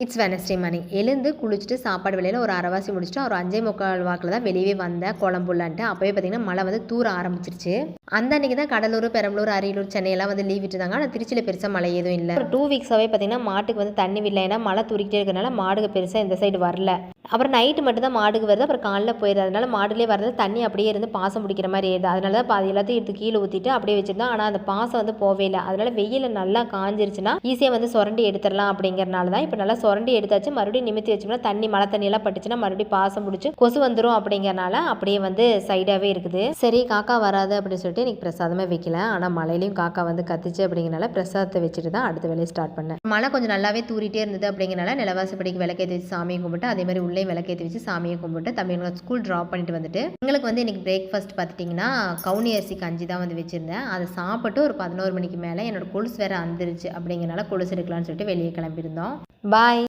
It's Wednesday morning எழுந்து குளிச்சுட்டு சாப்பாடு வேலையில் ஒரு அரைவாசி முடிச்சுட்டு ஒரு 5:45 வாக்கில் தான் வெளியே வந்தேன் குழம்புலான்ட்டு. அப்போயே பார்த்தீங்கன்னா மழை வந்து தூர ஆரம்பிச்சிருச்சு. அந்த அன்றைக்கி தான் கடலூர், பெரம்பலூர், அரியலூர், சென்னையெல்லாம் வந்து லீவ் விட்டுருந்தாங்க. ஆனால் திருச்சியில் பெருசாக மழை எதுவும் இல்லை. ஒரு 2 வீக்ஸாகவே பார்த்தீங்கன்னா மாட்டுக்கு வந்து தண்ணி விடல. ஏன்னா மழை தூரிக்கிட்டே இருக்கிறனால மாடுக்கு பெருசாக இந்த சைடு வரல. அப்புறம் நைட்டு மட்டும் தான் மாடுக்கு வருது, அப்புறம் காலைல போயிடுது. அதனால மாடுலேயே வரது தண்ணி அப்படியே இருந்து பாசம் பிடிக்கிற மாதிரி ஏறுது. அதனால தான் பாதி எல்லாத்தையும் எடுத்து கீழே ஊற்றிட்டு அப்படியே வச்சுருந்தோம். ஆனால் அந்த பாசம் வந்து போவே இல்லை. அதனால வெயில் நல்லா காஞ்சிருச்சுன்னா ஈஸியாக வந்து சுரண்டி எடுத்துடலாம் அப்படிங்கிறனால தான் இப்போ நல்லா சுரண்டி எடுத்தாச்சு. மறுபடியும் நிமித்தி வச்சோம்னா தண்ணி மழை தண்ணியெல்லாம் பட்டுச்சுன்னா மறுபடியும் பாசம் பிடிச்சி கொசு வந்துடும் அப்படிங்கிறனால அப்படியே வந்து சைடாகவே இருக்குது. சரி காக்கா வராது அப்படின்னு சொல்லிட்டு இன்னைக்கு பிரசாதமே வைக்கல. ஆனால் மழையிலையும் காக்கா வந்து கத்துச்சு அப்படிங்கிறனால பிரசாதத்தை வச்சுட்டு தான் அடுத்த வேலையை ஸ்டார்ட் பண்ணேன். மழை கொஞ்சம் நல்லாவே தூரிட்டே இருந்தது அப்படிங்கிறனால நிலவாசப்படிக்கு விளக்கேற்றி வச்சு சாமியை கும்பிட்டு அதே மாதிரி உள்ளே விளக்கேற்றி வச்சு சாமியை கும்பிட்டு தம்பிங்களை ஸ்கூல் ட்ராப் பண்ணிட்டு வந்துட்டு எங்களுக்கு வந்து இன்னைக்கு பிரேக்ஃபாஸ்ட் பார்த்துட்டிங்கன்னா கவுனி அரிசி கஞ்சி தான் வந்து வச்சுருந்தேன். அதை சாப்பிட்டு ஒரு 11 மணிக்கு மேலே என்னோட கொலுசு வேறு அந்துருச்சு அப்படிங்கிறனால கொலுசு எடுக்கலாம்னு சொல்லிட்டு வெளியே கிளம்பியிருந்தோம். பாய்.